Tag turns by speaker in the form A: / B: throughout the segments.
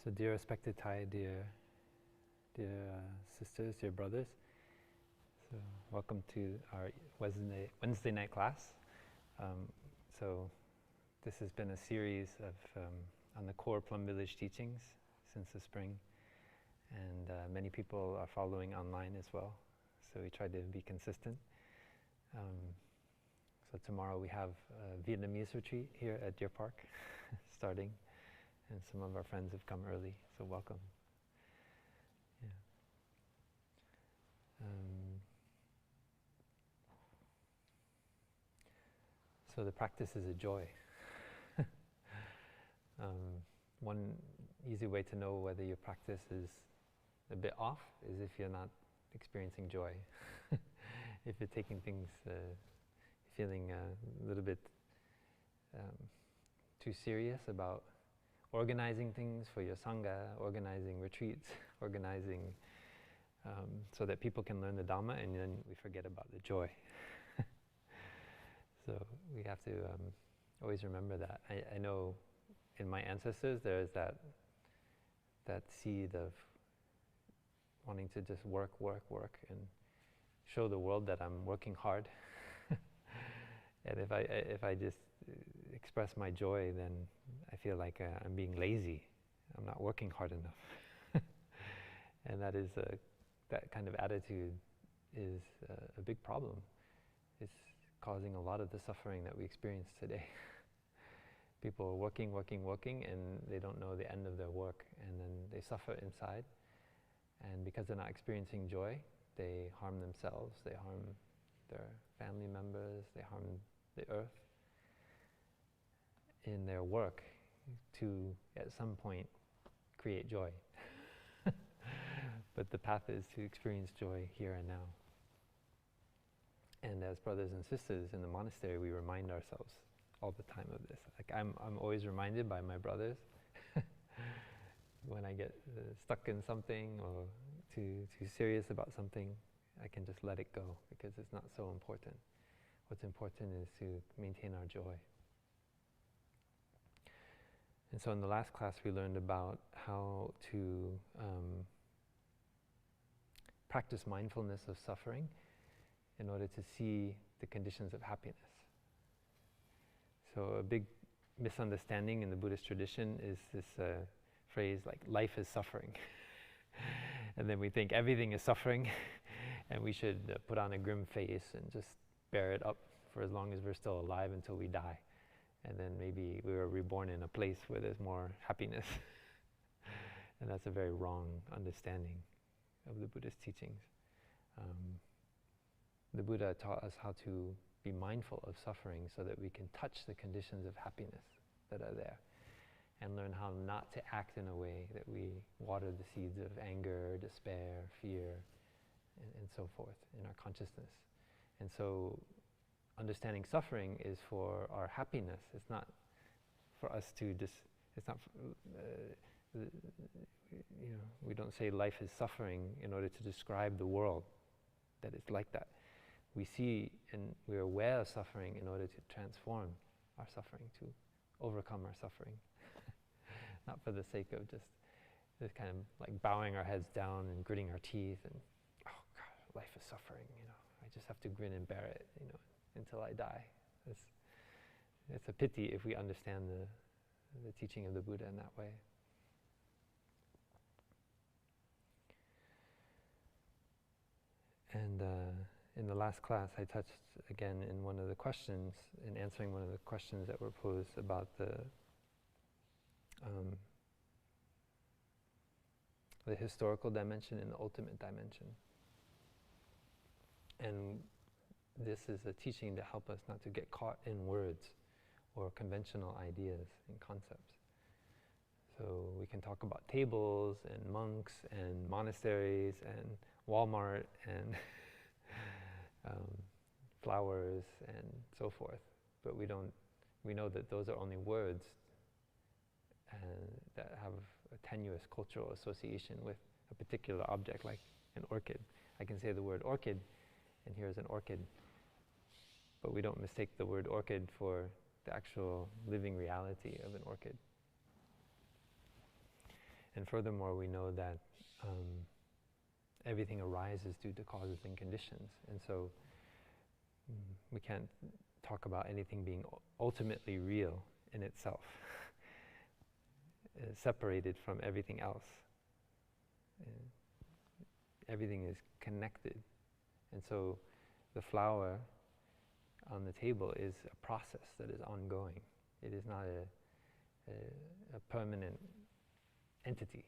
A: So dear respected Thai, dear sisters, dear brothers, so welcome to our Wednesday night class. So this has been a series of on the core Plum Village teachings since the spring, and many people are following online as well. So we try to be consistent. So tomorrow we have a Vietnamese retreat here at Deer Park starting. And some of our friends have come early, so welcome. Yeah. So the practice is a joy. One easy way to know whether your practice is a bit off is if you're not experiencing joy. If you're taking things, feeling a little bit too serious about organizing things for your Sangha, organizing retreats, organizing so that people can learn the Dharma, and then we forget about the joy. So we have to always remember that. I know in my ancestors there is that seed of wanting to just work, and show the world that I'm working hard. And if I just express my joy, then I feel like I'm being lazy. I'm not working hard enough. And that kind of attitude is a big problem. It's causing a lot of the suffering that we experience today. People are working, and they don't know the end of their work, and then they suffer inside. And because they're not experiencing joy, they harm themselves, they harm their family members, they harm the earth in their work to, at some point, create joy. But the path is to experience joy here and now. And as brothers and sisters in the monastery, we remind ourselves all the time of this. Like I'm always reminded by my brothers when I get stuck in something or too serious about something, I can just let it go because it's not so important. What's important is to maintain our joy. And so in the last class we learned about how to practice mindfulness of suffering in order to see the conditions of happiness. So a big misunderstanding in the Buddhist tradition is this phrase like, life is suffering. And then we think everything is suffering and we should put on a grim face and just bear it up for as long as we're still alive until we die. And then maybe we were reborn in a place where there's more happiness. And that's a very wrong understanding of the Buddhist teachings. The Buddha taught us how to be mindful of suffering so that we can touch the conditions of happiness that are there, and learn how not to act in a way that we water the seeds of anger, despair, fear, and so forth in our consciousness. And so understanding suffering is for our happiness. It's not for us to it's not, we don't say life is suffering in order to describe the world that it's like that. We see and we're aware of suffering in order to transform our suffering, to overcome our suffering. Not for the sake of just kind of like bowing our heads down and gritting our teeth and, oh God, life is suffering, I just have to grin and bear it, until I die. It's a pity if we understand the teaching of the Buddha in that way. And in the last class, I touched again in one of the questions, in answering one of the questions that were posed about the historical dimension and the ultimate dimension. And this is a teaching to help us not to get caught in words or conventional ideas and concepts. So we can talk about tables and monks and monasteries and Walmart and flowers and so forth, but we know that those are only words that have a tenuous cultural association with a particular object, like an orchid. I can say the word orchid, and here's an orchid, but we don't mistake the word orchid for the actual living reality of an orchid. And furthermore, we know that everything arises due to causes and conditions. And so we can't talk about anything being ultimately real in itself, separated from everything else. Everything is connected. And so the flower on the table is a process that is ongoing. It is not a permanent entity.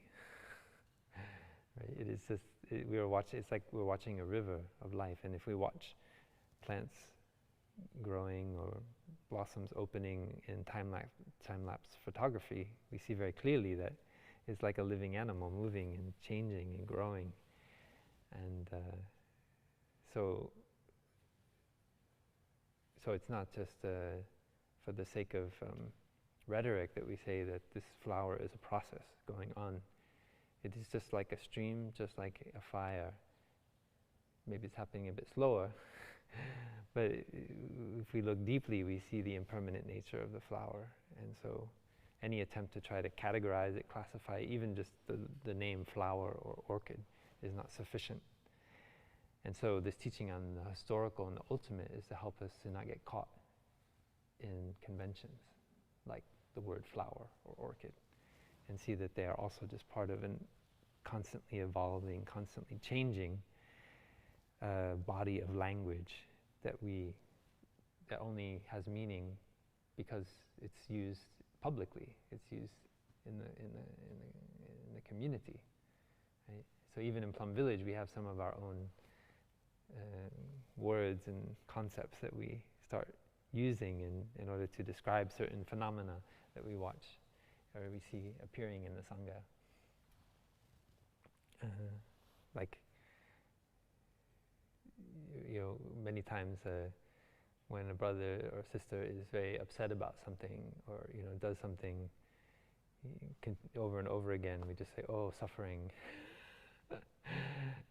A: Right? It is just, it's like we're watching a river of life, and if we watch plants growing or blossoms opening in time-lapse photography, we see very clearly that it's like a living animal moving and changing and growing. And so it's not just for the sake of rhetoric that we say that this flower is a process going on. It is just like a stream, just like a fire. Maybe it's happening a bit slower, but if we look deeply, we see the impermanent nature of the flower. And so any attempt to try to categorize it, classify it, even just the name flower or orchid is not sufficient. And so this teaching on the historical and the ultimate is to help us to not get caught in conventions, like the word flower or orchid, and see that they are also just part of a constantly evolving, constantly changing body of language that only has meaning because it's used publicly. It's used in the community. Right? So even in Plum Village, we have some of our own words and concepts that we start using in order to describe certain phenomena that we watch or we see appearing in the Sangha. Like, many times when a brother or sister is very upset about something or, does something over and over again, we just say, oh, suffering.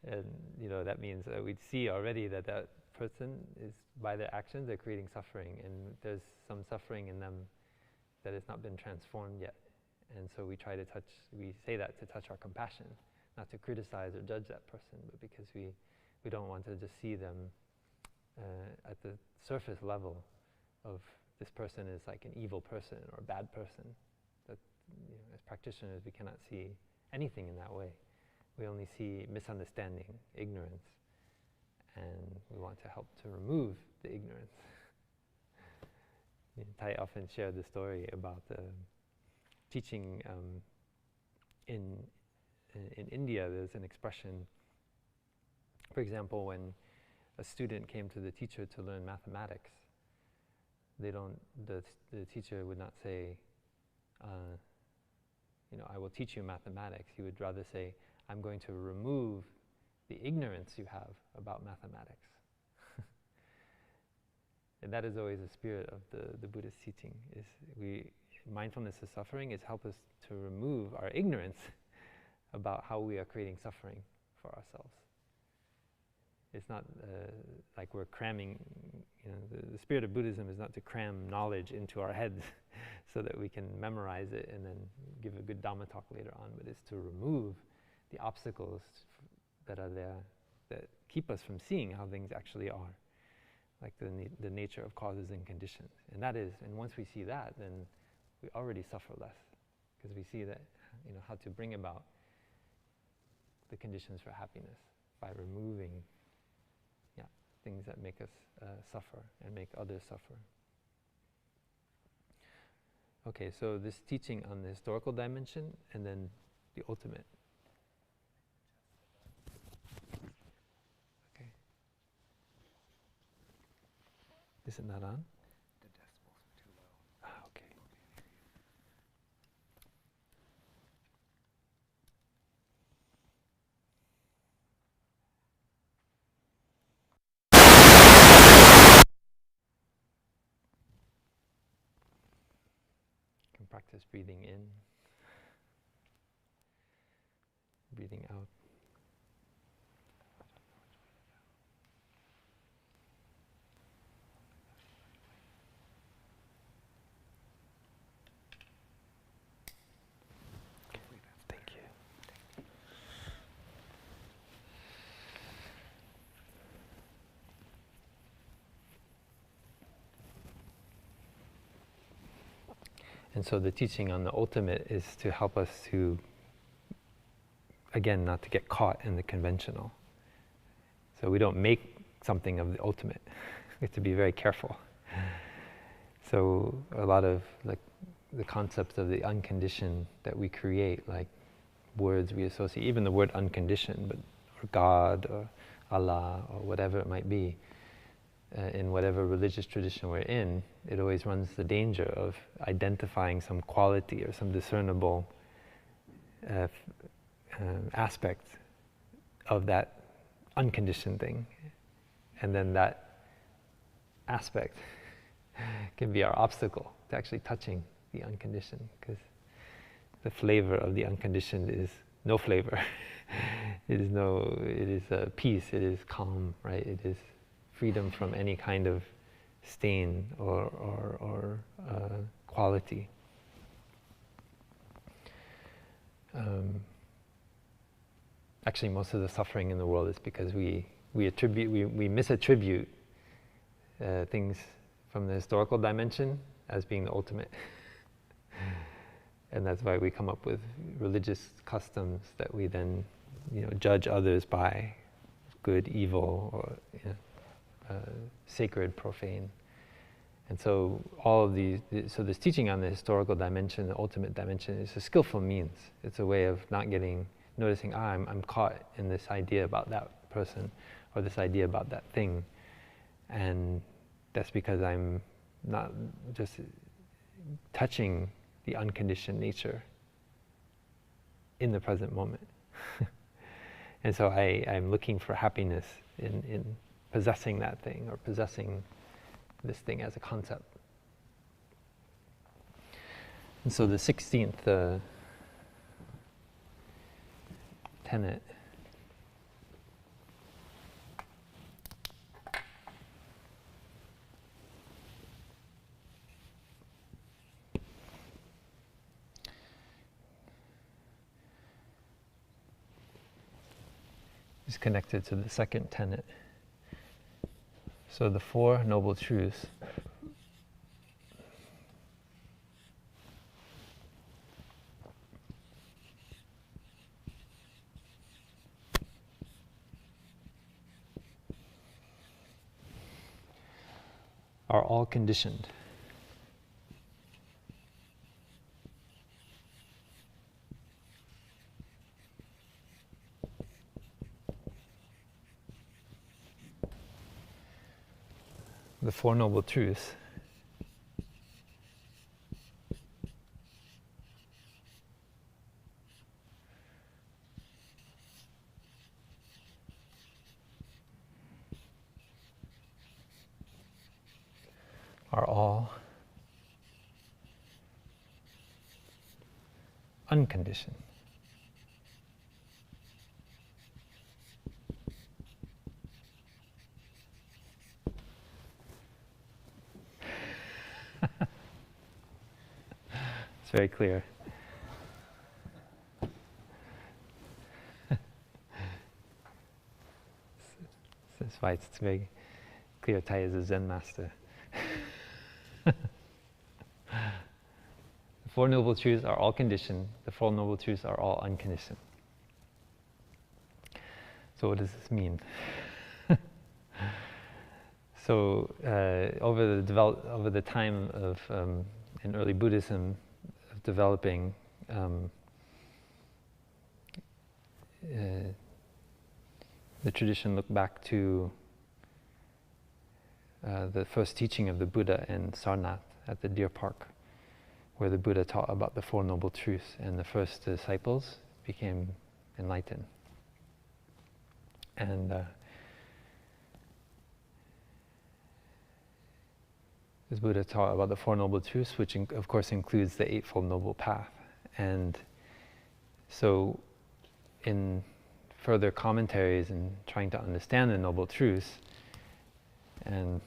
A: And, that means we'd see already that person is, by their actions, they're creating suffering, and there's some suffering in them that has not been transformed yet. And so we say that to touch our compassion, not to criticize or judge that person, but because we don't want to just see them at the surface level of this person is like an evil person or a bad person. That, as practitioners, we cannot see anything in that way. We only see misunderstanding, ignorance, and we want to help to remove the ignorance. Tai often shared the story about teaching in India. There's an expression, for example, when a student came to the teacher to learn mathematics, the teacher would not say, I will teach you mathematics. He would rather say, I'm going to remove the ignorance you have about mathematics. And that is always the spirit of the Buddhist teaching. Mindfulness of suffering is help us to remove our ignorance about how we are creating suffering for ourselves. It's not like we're cramming, the spirit of Buddhism is not to cram knowledge into our heads so that we can memorize it and then give a good Dhamma talk later on, but it's to remove the obstacles that are there that keep us from seeing how things actually are, like the nature of causes and conditions. And once we see that, then we already suffer less, because we see that, how to bring about the conditions for happiness by removing things that make us suffer and make others suffer. Okay, so this teaching on the historical dimension and then the ultimate. Okay. Is it not on?
B: The decibels are too low.
A: Ah, okay. You can practice breathing in, breathing out. Thank you. And so the teaching on the ultimate is to help us to, again, not to get caught in the conventional. So we don't make something of the ultimate. We have to be very careful. So a lot of like the concepts of the unconditioned that we create, like words we associate, even the word unconditioned, but or God or Allah or whatever it might be, in whatever religious tradition we're in, it always runs the danger of identifying some quality or some discernible aspect of that unconditioned thing. And then that aspect can be our obstacle to actually touching the unconditioned, because the flavor of the unconditioned is no flavor. It is peace, it is calm, right? It is freedom from any kind of stain or quality. Actually, most of the suffering in the world is because we misattribute things from the historical dimension as being the ultimate. And that's why we come up with religious customs that we then, judge others by, good, evil, or sacred, profane. And so all of these, so this teaching on the historical dimension, the ultimate dimension, is a skillful means. It's a way of noticing, I'm caught in this idea about that person, or this idea about that thing. And that's because I'm not just touching the unconditioned nature in the present moment. And so I'm looking for happiness in possessing that thing, or possessing this thing as a concept. And so the 16th tenet is connected to the second tenet. So the Four Noble Truths are all conditioned. The Four Noble Truths are all unconditioned. It's very clear. That's why it's very clear Tai is a Zen master. The Four Noble Truths are all conditioned. The Four Noble Truths are all unconditioned. So what does this mean? So over the time of in early Buddhism of developing, the tradition looked back to the first teaching of the Buddha in Sarnath at the deer park, where the Buddha taught about the Four Noble Truths, and the first disciples became enlightened. And this Buddha taught about the Four Noble Truths, which of course includes the Eightfold Noble Path. And so in further commentaries and trying to understand the Noble Truths, and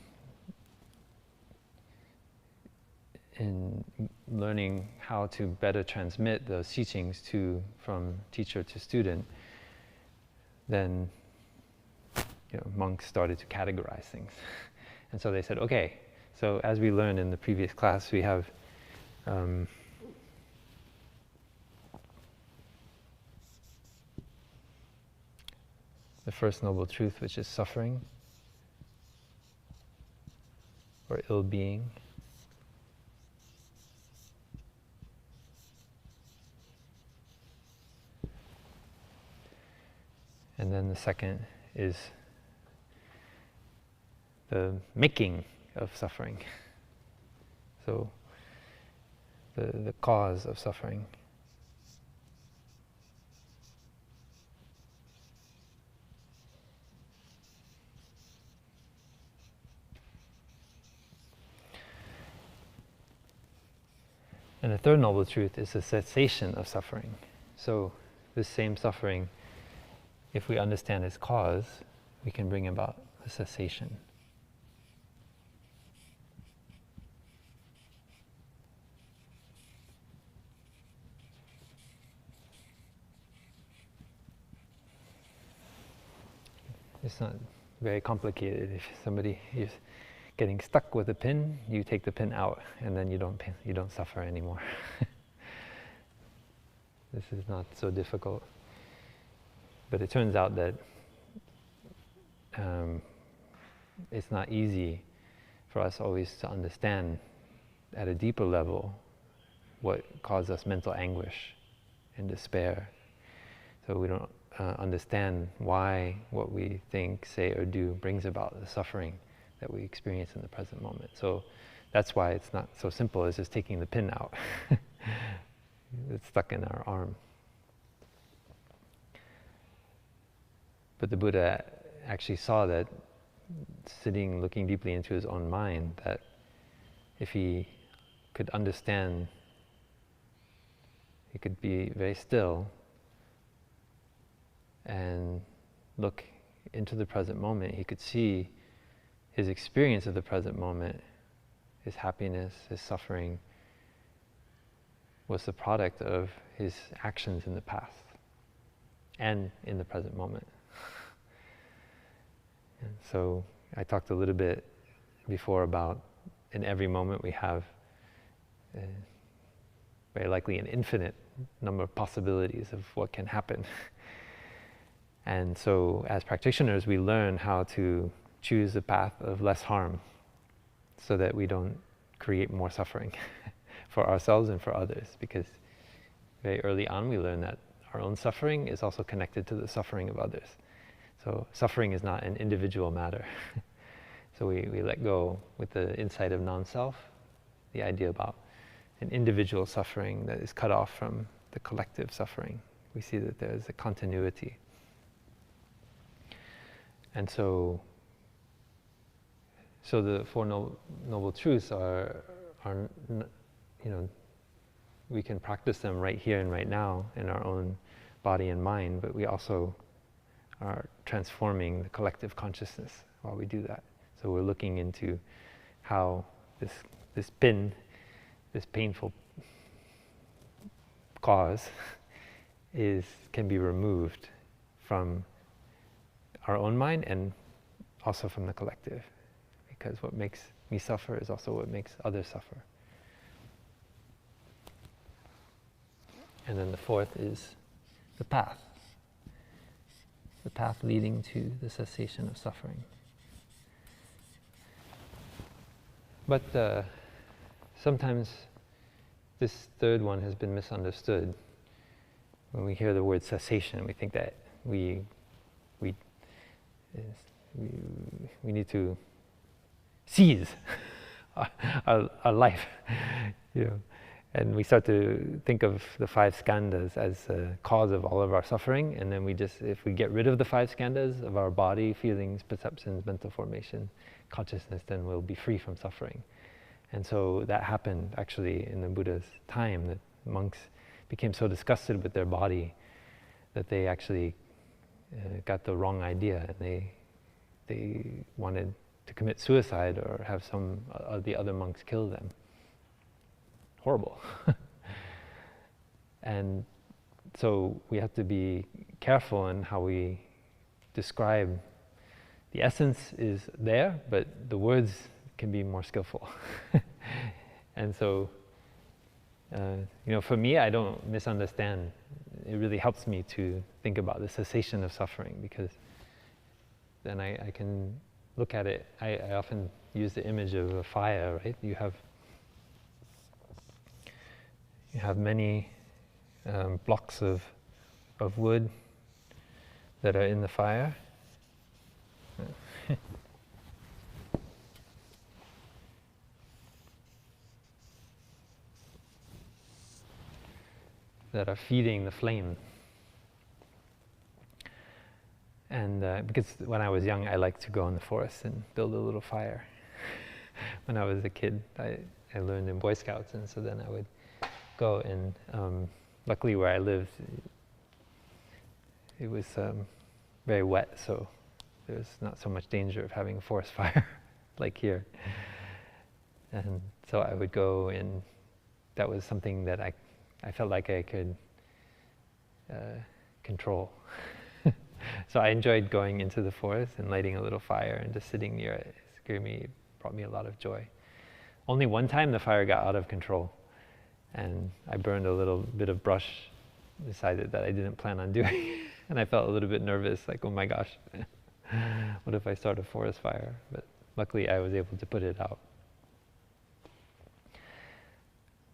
A: in learning how to better transmit those teachings from teacher to student, then monks started to categorize things. And so they said, okay, so as we learned in the previous class, we have the first noble truth, which is suffering or ill-being. And then the second is the making of suffering. So the cause of suffering. And the third noble truth is the cessation of suffering. So this same suffering, if we understand its cause, we can bring about the cessation. It's not very complicated. If somebody is getting stuck with a pin, you take the pin out, and then you don't suffer anymore. This is not so difficult. But it turns out that it's not easy for us always to understand at a deeper level what causes us mental anguish and despair. So we don't understand why what we think, say, or do brings about the suffering that we experience in the present moment. So that's why it's not so simple as just taking the pin out. It's stuck in our arm. But the Buddha actually saw that, sitting, looking deeply into his own mind, that if he could understand, he could be very still and look into the present moment, he could see his experience of the present moment, his happiness, his suffering, was the product of his actions in the past and in the present moment. And so I talked a little bit before about in every moment we have very likely an infinite number of possibilities of what can happen. And so as practitioners, we learn how to choose the path of less harm so that we don't create more suffering for ourselves and for others, because very early on we learn that our own suffering is also connected to the suffering of others. So suffering is not an individual matter. So we let go with the insight of non-self, the idea about an individual suffering that is cut off from the collective suffering. We see that there's a continuity. And so the Four Noble Truths are, we can practice them right here and right now in our own body and mind, but we also are transforming the collective consciousness while we do that. So we're looking into how this pin, this painful cause, can be removed from our own mind and also from the collective. Because what makes me suffer is also what makes others suffer. And then the fourth is the path leading to the cessation of suffering. But sometimes this third one has been misunderstood. When we hear the word cessation, we think that we need to seize our life, and we start to think of the five skandhas as a cause of all of our suffering, and then if we get rid of the five skandhas of our body, feelings, perceptions, mental formation, consciousness, then we'll be free from suffering. And so that happened actually in the Buddha's time, that monks became so disgusted with their body that they actually got the wrong idea, and they wanted to commit suicide or have some of the other monks kill them. Horrible. And so we have to be careful in how we describe. The essence is there, but the words can be more skillful. And so For me, I don't misunderstand. It really helps me to think about the cessation of suffering, because then I can look at it. I often use the image of a fire, right? You have many blocks of wood that are in the fire. That are feeding the flame. And because when I was young, I liked to go in the forest and build a little fire. When I was a kid, I learned in Boy Scouts, and so then I would go, and luckily where I lived, it was very wet, so there was not so much danger of having a forest fire like here. And so I would go, and that was something that I felt like I could control. So I enjoyed going into the forest and lighting a little fire and just sitting near it. It brought me a lot of joy. Only one time the fire got out of control, and I burned a little bit of brush beside it that I didn't plan on doing. And I felt a little bit nervous, like, oh my gosh, what if I start a forest fire? But luckily I was able to put it out.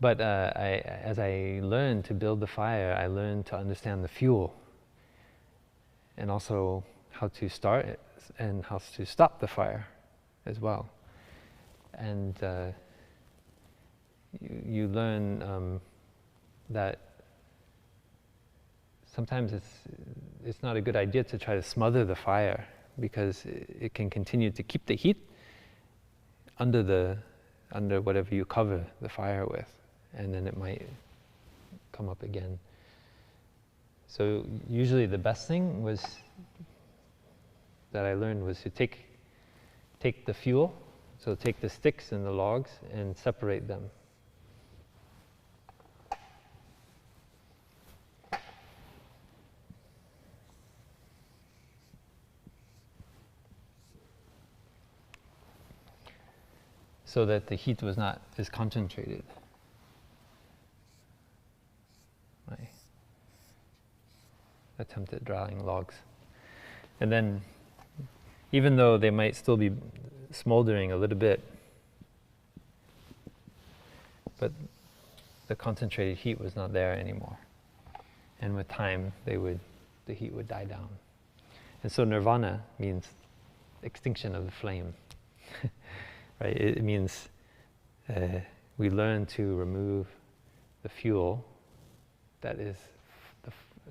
A: But as I learned to build the fire, I learned to understand the fuel, and also how to start it and how to stop the fire as well. And you learn that sometimes it's not a good idea to try to smother the fire, because it can continue to keep the heat under whatever you cover the fire with, and then it might come up again. So usually the best thing that I learned was to take the fuel, so take the sticks and the logs and separate them. So that the heat was not as concentrated. My attempt at drawing logs. And then, even though they might still be smoldering a little bit, but the concentrated heat was not there anymore. And with time, the heat would die down. And so nirvana means extinction of the flame. Right? It means we learn to remove the fuel that is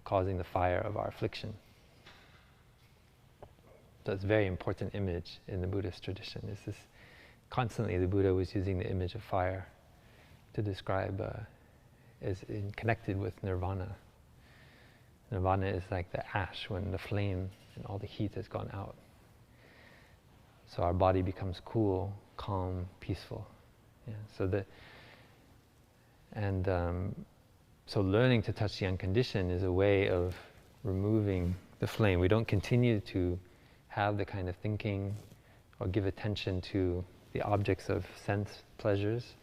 A: causing the fire of our affliction. So it's a very important image in the Buddhist tradition. Constantly the Buddha was using the image of fire to describe connected with nirvana. Nirvana is like the ash when the flame and all the heat has gone out. So our body becomes cool, calm, peaceful. Yeah. So learning to touch the unconditioned is a way of removing the flame. We don't continue to have the kind of thinking or give attention to the objects of sense pleasures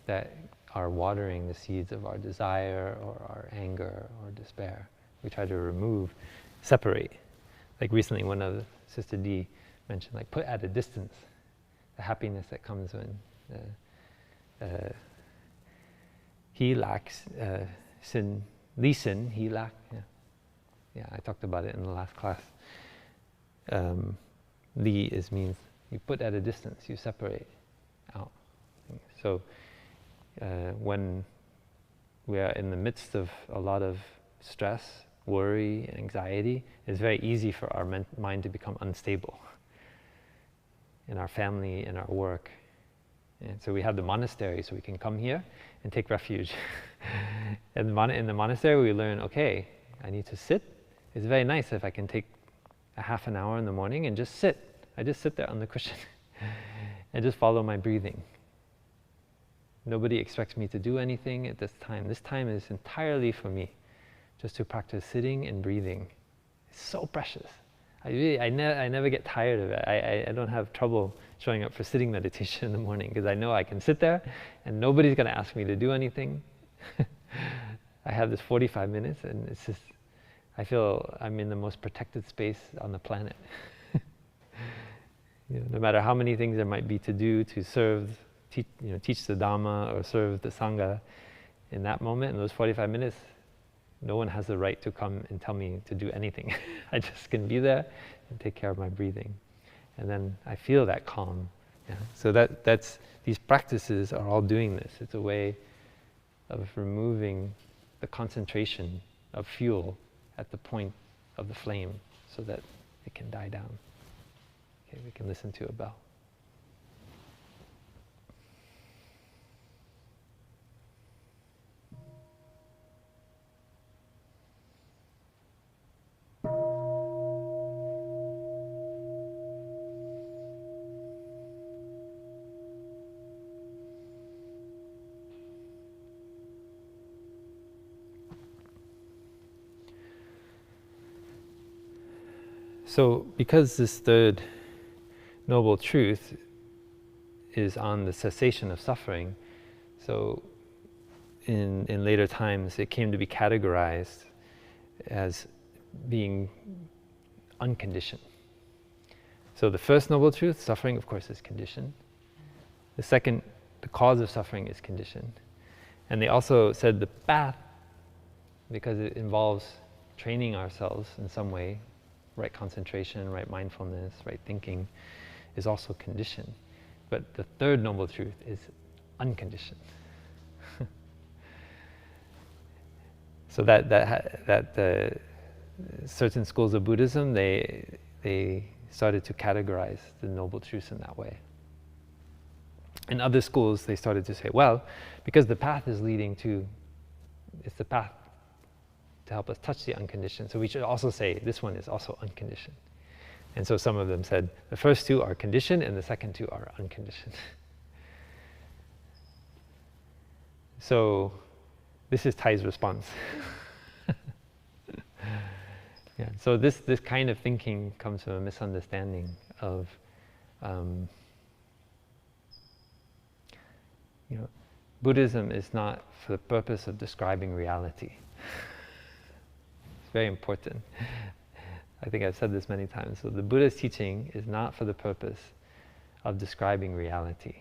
A: that are watering the seeds of our desire or our anger or despair. We try to separate. Like recently, one of Sister D mentioned, like, put at a distance the happiness that comes when he lacks he lack. Yeah, I talked about it in the last class. Li means you put at a distance, you separate out. So when we are in the midst of a lot of stress, worry, anxiety, it's very easy for our mind to become unstable in our family, in our work. And so we have the monastery, so we can come here and take refuge. And in the monastery we learn, okay, I need to sit. It's very nice if I can take a half an hour in the morning and just sit. I just sit there on the cushion and just follow my breathing. Nobody expects me to do anything at this time. This time is entirely for me, just to practice sitting and breathing. It's so precious. I never get tired of it. I don't have trouble showing up for sitting meditation in the morning, because I know I can sit there and nobody's going to ask me to do anything, I have this 45 minutes, and it's just, I feel I'm in the most protected space on the planet. No matter how many things there might be to do to serve, teach the Dharma or serve the Sangha, in that moment, in those 45 minutes, no one has the right to come and tell me to do anything. I just can be there and take care of my breathing. And then I feel that calm. Yeah? So that's these practices are all doing this. It's a way of removing the concentration of fuel at the point of the flame so that it can die down. Okay, we can listen to a bell. So, because this third noble truth is on the cessation of suffering, so in later times it came to be categorized as being unconditioned. So the first noble truth, suffering, of course, is conditioned. The second, the cause of suffering, is conditioned. And they also said the path, because it involves training ourselves in some way, right concentration, right mindfulness, right thinking, is also conditioned. But the third noble truth is unconditioned. So that certain schools of Buddhism, they started to categorize the noble truths in that way. In other schools, they started to say, well, because the path is leading to, it's the path to help us touch the unconditioned, so we should also say this one is also unconditioned. And so some of them said the first two are conditioned and the second two are unconditioned. So this is Thai's response. Yeah, so this kind of thinking comes from a misunderstanding of Buddhism is not for the purpose of describing reality. It's very important. I think I've said this many times. So the Buddha's teaching is not for the purpose of describing reality.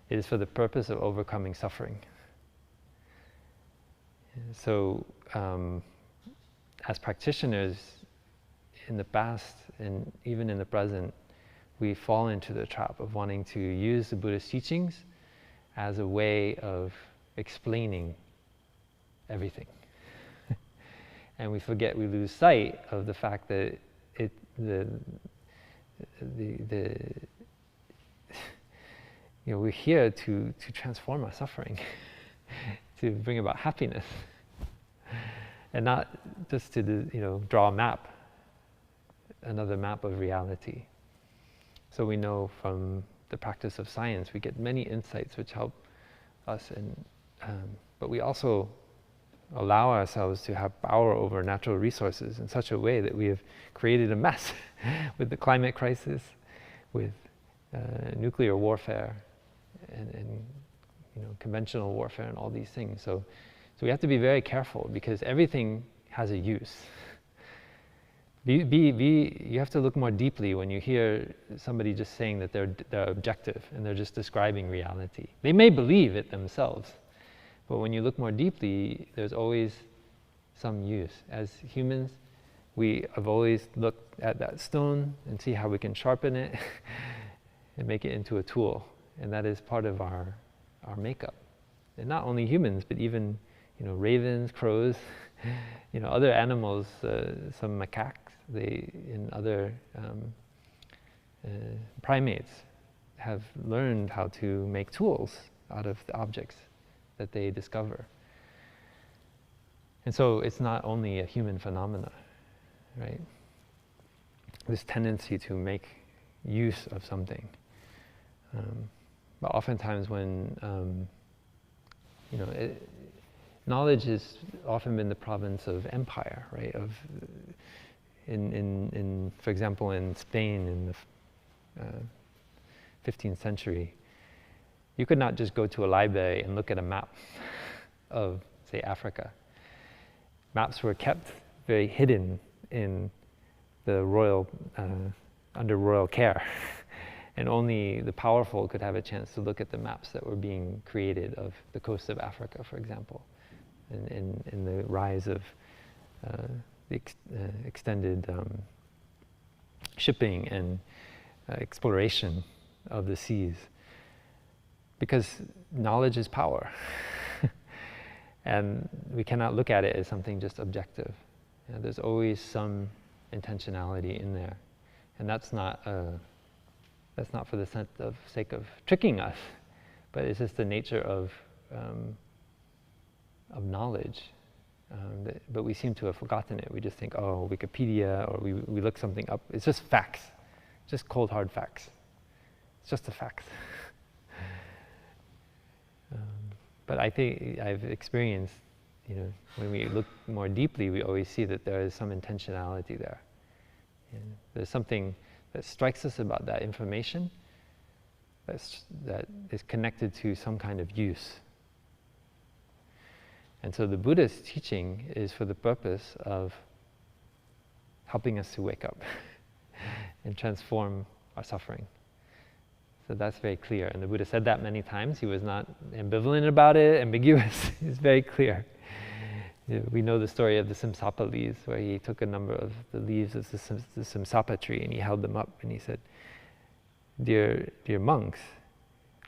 A: It is for the purpose of overcoming suffering. So as practitioners in the past and even in the present, we fall into the trap of wanting to use the Buddhist teachings as a way of explaining everything. And we lose sight of the fact that we're here to transform our suffering, to bring about happiness, and not just to draw a map, another map of reality. So we know from the practice of science, we get many insights which help us, but we also allow ourselves to have power over natural resources in such a way that we have created a mess with the climate crisis, with nuclear warfare, and conventional warfare, and all these things. So we have to be very careful because everything has a use. You have to look more deeply when you hear somebody just saying that they're objective and they're just describing reality. They may believe it themselves, but when you look more deeply, there's always some use. As humans, we have always looked at that stone and see how we can sharpen it and make it into a tool. And that is part of our makeup. And not only humans, but even ravens, crows, other animals, some macaques, and other primates have learned how to make tools out of the objects that they discover. And so it's not only a human phenomena, right? This tendency to make use of something. But oftentimes when, knowledge has often been the province of empire, right? For example, in Spain in the 15th century, you could not just go to a library and look at a map of, say, Africa. Maps were kept very hidden in the royal, under royal care. And only the powerful could have a chance to look at the maps that were being created of the coast of Africa, for example, in the rise of the extended shipping and exploration of the seas. Because knowledge is power. And we cannot look at it as something just objective. You know, there's always some intentionality in there. And that's not for the sake of tricking us, but it's just the nature of knowledge. But we seem to have forgotten it. We just think, oh, Wikipedia, or we look something up. It's just facts, just cold hard facts. It's just the facts. But I think I've experienced, you know, when we look more deeply, we always see that there is some intentionality there. And there's something that strikes us about that information that is connected to some kind of use. And so the Buddha's teaching is for the purpose of helping us to wake up and transform our suffering. So that's very clear. And the Buddha said that many times. He was not ambivalent about it, ambiguous. It's very clear. You know, we know the story of the Samsara leaves, where he took a number of the leaves of the Samsara tree and he held them up and he said, Dear monks,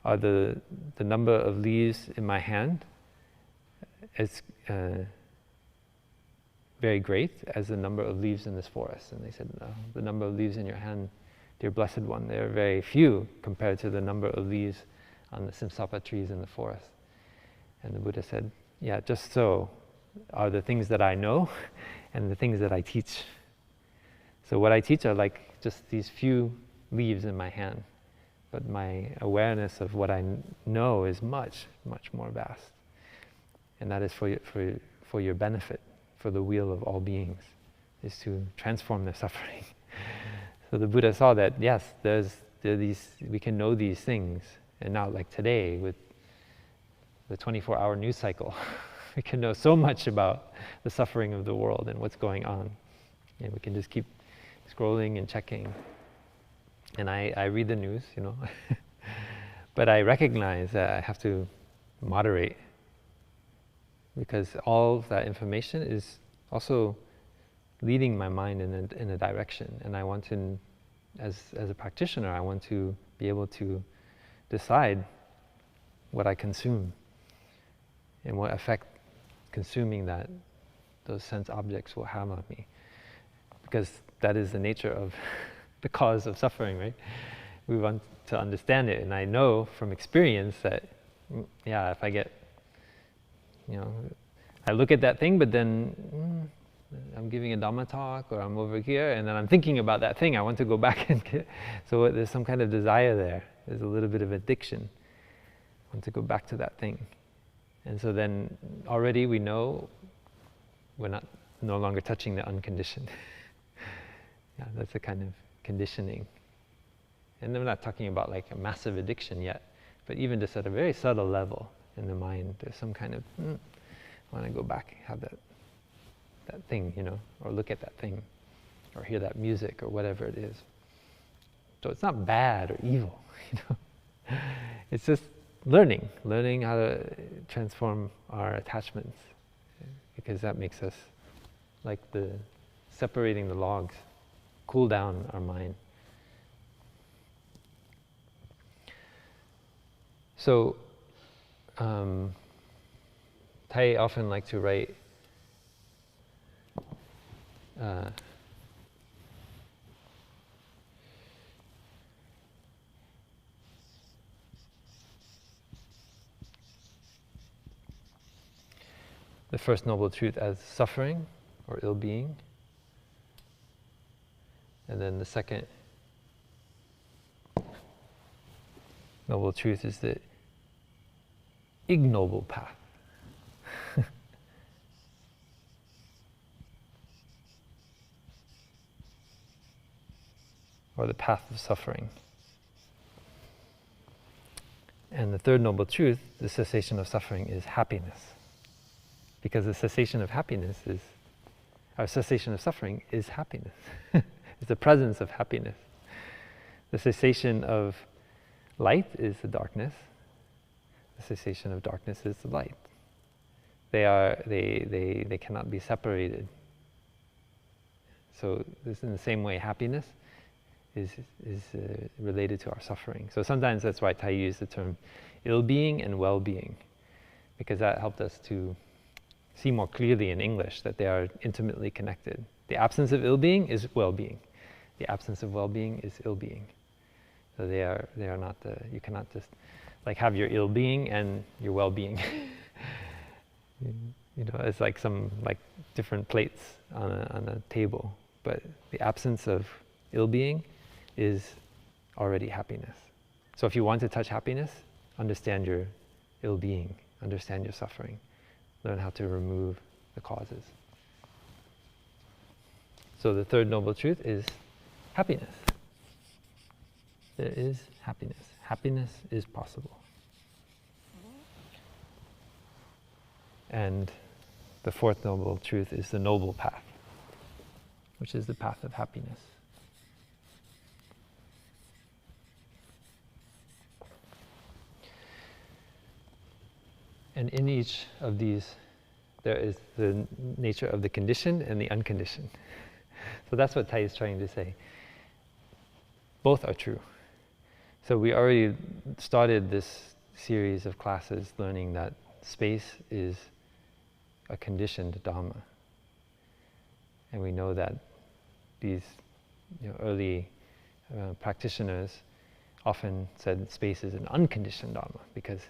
A: are the number of leaves in my hand as very great as the number of leaves in this forest? And they said, no, the number of leaves in your hand, dear blessed one, they are very few compared to the number of leaves on the Samsara trees in the forest. And the Buddha said, yeah, just so are the things that I know and the things that I teach. So what I teach are like just these few leaves in my hand, but my awareness of what I know is much, much more vast. And that is for your benefit, for the weal of all beings, is to transform their suffering. So the Buddha saw that, yes, there are these, we can know these things. And now, like today, with the 24-hour news cycle, we can know so much about the suffering of the world and what's going on. And we can just keep scrolling and checking. And I read the news, you know. But I recognize that I have to moderate, because all of that information is also leading my mind in a direction. And I want to, as a practitioner, I want to be able to decide what I consume and what effect consuming those sense objects will have on me. Because that is the nature of the cause of suffering, right? We want to understand it, and I know from experience that, yeah, if I get, you know, I look at that thing, but then I'm giving a Dharma talk, or I'm over here, and then I'm thinking about that thing. I want to go back and get, so there's some kind of desire there. There's a little bit of addiction. I want to go back to that thing. And so then already we know we're no longer touching the unconditioned. Yeah, that's a kind of conditioning. And then we're not talking about like a massive addiction yet, but even just at a very subtle level in the mind, there's some kind of, I want to go back, have that thing, you know, or look at that thing, or hear that music, or whatever it is. So it's not bad or evil, you know. It's just learning how to transform our attachments, because that makes us like separating the logs, cool down our mind. So, I often like to write the first noble truth as suffering or ill-being, and then the second noble truth is the ignoble path. Or the path of suffering. And the third noble truth, the cessation of suffering, is happiness. because the cessation of happiness is, our cessation of suffering is happiness. It's the presence of happiness. The cessation of light is the darkness. The cessation of darkness is the light. They cannot be separated. So this, in the same way, happiness is related to our suffering. So sometimes that's why Tai used the term ill-being and well-being, because that helped us to see more clearly in English that they are intimately connected. The absence of ill-being is well-being. The absence of well-being is ill-being. So they are not you cannot just like have your ill-being and your well-being. You know, it's like some like different plates on a table. But the absence of ill-being is already happiness. So if you want to touch happiness, understand your ill-being, understand your suffering, learn how to remove the causes. So the third noble truth is happiness. There is happiness. Happiness is possible. And the fourth noble truth is the noble path, which is the path of happiness. And in each of these, there is the nature of the conditioned and the unconditioned. So that's what Tai is trying to say. Both are true. So we already started this series of classes learning that space is a conditioned Dharma. And we know that these early practitioners often said space is an unconditioned Dharma, because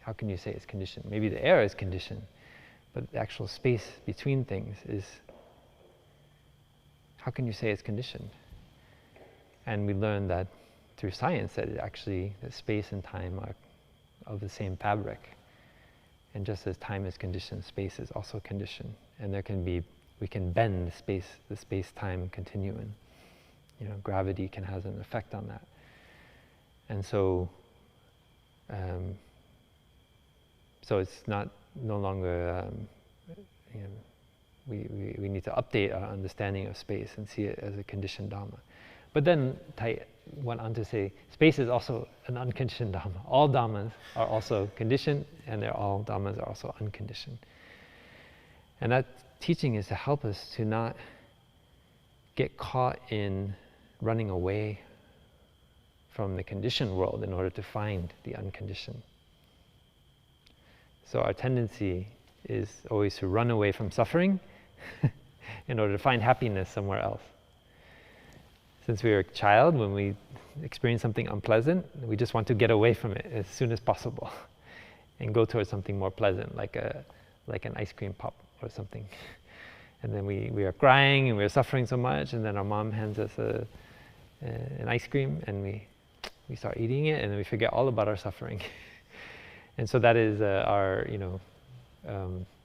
A: how can you say it's conditioned? Maybe the air is conditioned, but the actual space between things is, how can you say it's conditioned? And we learned that through science that that space and time are of the same fabric. And just as time is conditioned, space is also conditioned. And we can bend the space-time continuum. Gravity has an effect on that. And so, so it's no longer, we need to update our understanding of space and see it as a conditioned Dharma. But then Tai went on to say, space is also an unconditioned Dharma. All Dharmas are also conditioned, and all Dharmas are also unconditioned. And that teaching is to help us to not get caught in running away from the conditioned world in order to find the unconditioned. So our tendency is always to run away from suffering in order to find happiness somewhere else. Since we were a child, when we experience something unpleasant, we just want to get away from it as soon as possible and go towards something more pleasant, like an ice cream pop or something. And then we are crying and we are suffering so much, and then our mom hands us an ice cream, and we start eating it, and then we forget all about our suffering. And so that is our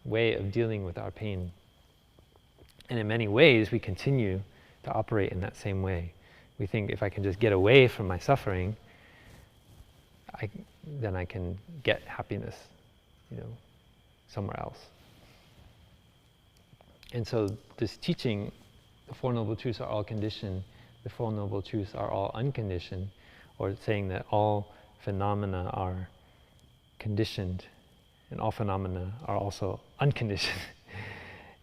A: way of dealing with our pain. And in many ways, we continue to operate in that same way. We think, if I can just get away from my suffering, then I can get happiness, somewhere else. And so this teaching, the Four Noble Truths are all conditioned, the Four Noble Truths are all unconditioned, or saying that all phenomena are conditioned and all phenomena are also unconditioned,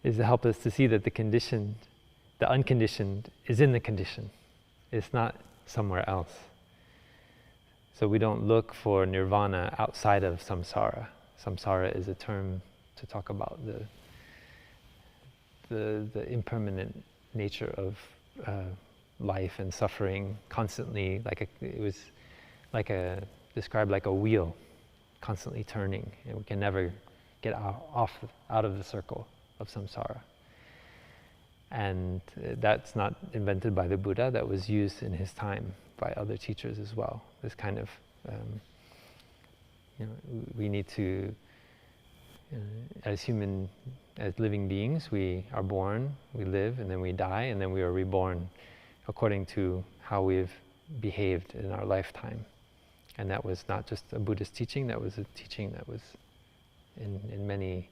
A: is to help us to see that the unconditioned is in the conditioned. It's not somewhere else. So we don't look for nirvana outside of samsara. Samsara is a term to talk about the impermanent nature of life and suffering, constantly described like a wheel, constantly turning, and we can never get out of the circle of samsara. And that's not invented by the Buddha, that was used in his time by other teachers as well. This kind of, we need to, as living beings, we are born, we live, and then we die, and then we are reborn according to how we've behaved in our lifetime. And that was not just a Buddhist teaching, that was a teaching that was in many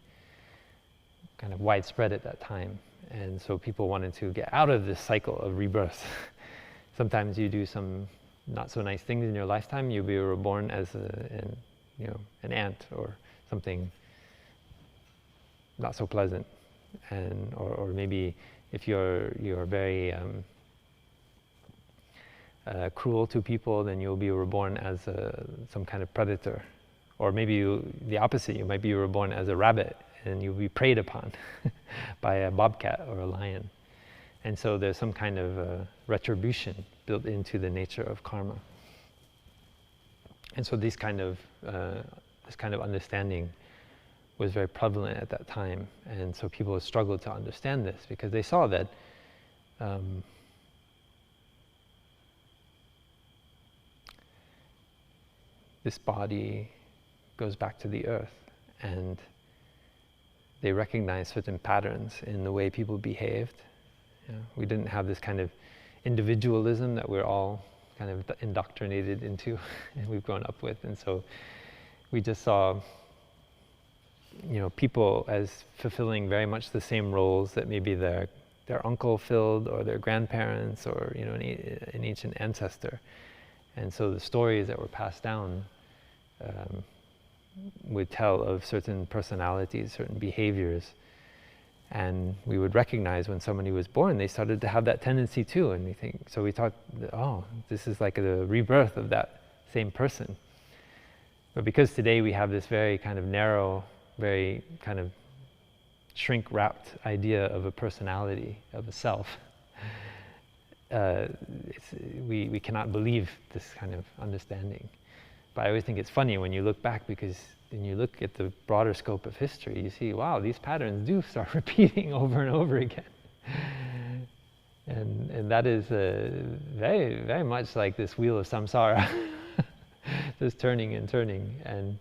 A: kind of widespread at that time. And so people wanted to get out of this cycle of rebirth. Sometimes you do some not so nice things in your lifetime, you'll be reborn as an ant or something not so pleasant. And or maybe if you're very cruel to people, then you'll be reborn as some kind of predator. Or maybe the opposite, you might be reborn as a rabbit and you'll be preyed upon by a bobcat or a lion. And so there's some kind of retribution built into the nature of karma. And so this kind of understanding was very prevalent at that time. And so people struggled to understand this because they saw that this body goes back to the earth, and they recognize certain patterns in the way people behaved. We didn't have this kind of individualism that we're all kind of indoctrinated into and we've grown up with. And so we just saw people as fulfilling very much the same roles that maybe their uncle filled, or their grandparents, or an ancient ancestor. And so the stories that were passed down would tell of certain personalities, certain behaviors, and we would recognize when somebody was born, they started to have that tendency too. And we thought, oh, this is like the rebirth of that same person. But because today we have this very kind of narrow, very kind of shrink-wrapped idea of a personality, of a self, we cannot believe this kind of understanding. But I always think it's funny when you look back, because when you look at the broader scope of history, you see, wow, these patterns do start repeating over and over again. And that is very, very much like this wheel of samsara, just turning and turning. And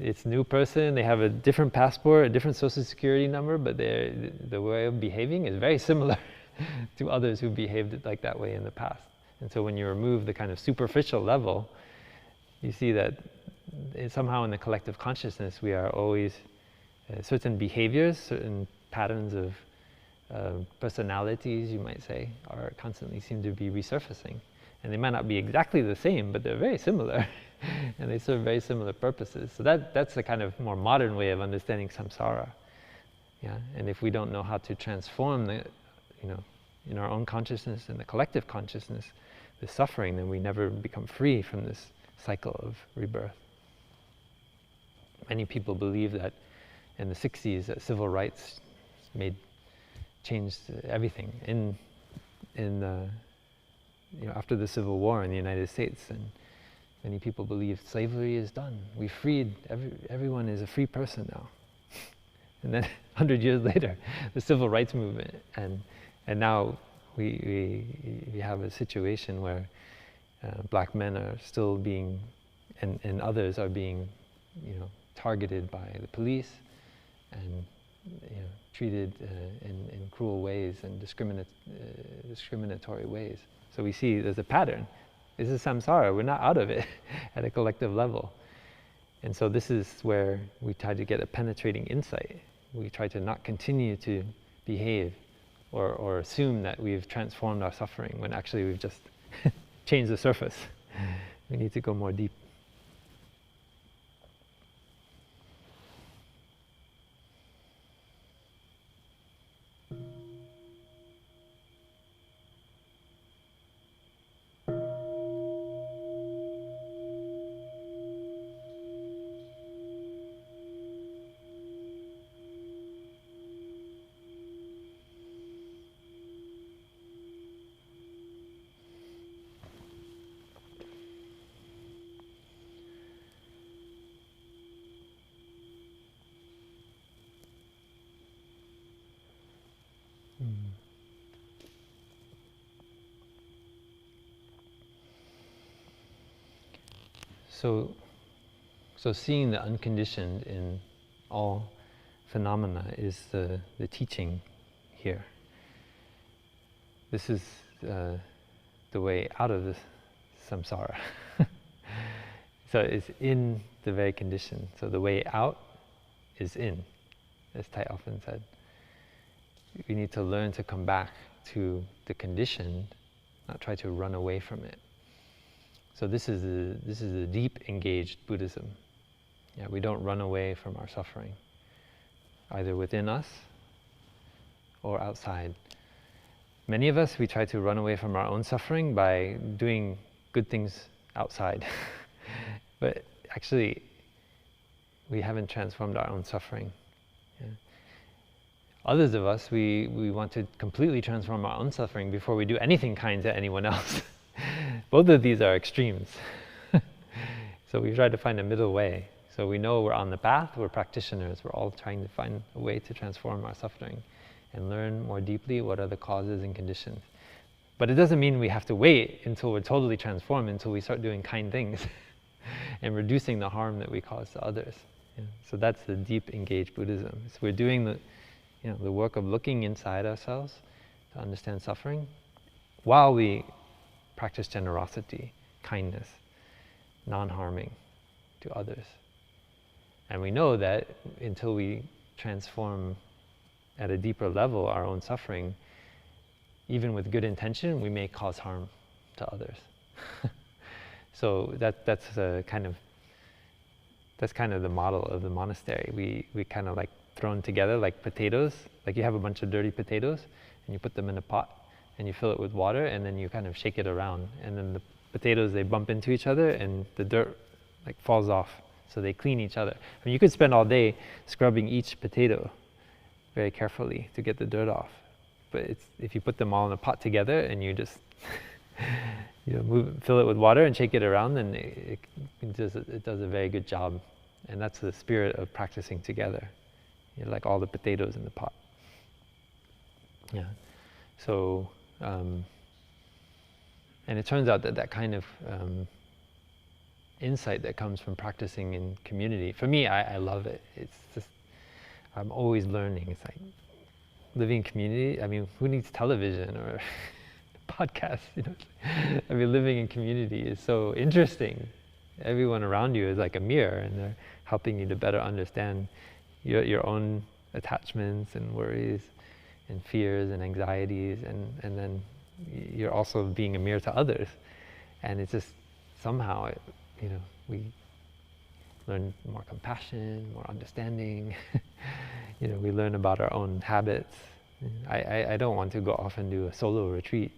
A: it's a new person, they have a different passport, a different social security number, but the way of behaving is very similar to others who behaved like that way in the past. And so when you remove the kind of superficial level, you see that somehow in the collective consciousness we are always, certain behaviors, certain patterns of personalities, you might say, are constantly seem to be resurfacing. And they might not be exactly the same, but they're very similar. And they serve very similar purposes. So that's the kind of more modern way of understanding samsara. Yeah? And if we don't know how to transform in our own consciousness and the collective consciousness, the suffering, then we never become free from this cycle of rebirth. Many people believe that in the 60s that civil rights changed everything after the Civil War in the United States, and many people believe slavery is done. We freed, everyone is a free person now. And then 100 years later, the civil rights movement, and now we have a situation where black men are still being, and others are being, targeted by the police and treated in cruel ways and discriminatory ways. So we see there's a pattern. This is samsara. We're not out of it at a collective level. And so this is where we try to get a penetrating insight. We try to not continue to behave or assume that we've transformed our suffering when actually we've just changed the surface. We need to go more deep. So seeing the unconditioned in all phenomena is the teaching here. This is the way out of this samsara. So it's in the very condition. So the way out is in. as Tai often said. We need to learn to come back to the conditioned, not try to run away from it. So this is a deep engaged Buddhism. Yeah, we don't run away from our suffering, either within us or outside. Many of us, we try to run away from our own suffering by doing good things outside. But actually, we haven't transformed our own suffering. Yeah. Others of us, we want to completely transform our own suffering before we do anything kind to anyone else. Both of these are extremes. So we try to find a middle way. So we know we're on the path, we're practitioners, we're all trying to find a way to transform our suffering and learn more deeply what are the causes and conditions. But it doesn't mean we have to wait until we're totally transformed, until we start doing kind things and reducing the harm that we cause to others. Yeah. So that's the deep engaged Buddhism. So we're doing the work of looking inside ourselves to understand suffering while we practice generosity, kindness, non-harming to others. And we know that until we transform at a deeper level our own suffering, even with good intention, we may cause harm to others. So that's kind of the model of the monastery. We kind of like thrown together like potatoes. Like you have a bunch of dirty potatoes and you put them in a pot and you fill it with water and then you kind of shake it around. And then the potatoes, they bump into each other and the dirt like falls off. So they clean each other. I mean, you could spend all day scrubbing each potato very carefully to get the dirt off. But if you put them all in a pot together and you just fill it with water and shake it around, then it does a very good job. And that's the spirit of practicing together. Like all the potatoes in the pot. Yeah. So, and it turns out that kind of insight that comes from practicing in community, for me, I love it. It's just, I'm always learning. It's like living in community. I mean, who needs television or podcasts? I mean, living in community is so interesting. Everyone around you is like a mirror, and they're helping you to better understand your own attachments and worries and fears and anxieties, and then you're also being a mirror to others. And it's just somehow, we learn more compassion, more understanding. We learn about our own habits. I don't want to go off and do a solo retreat,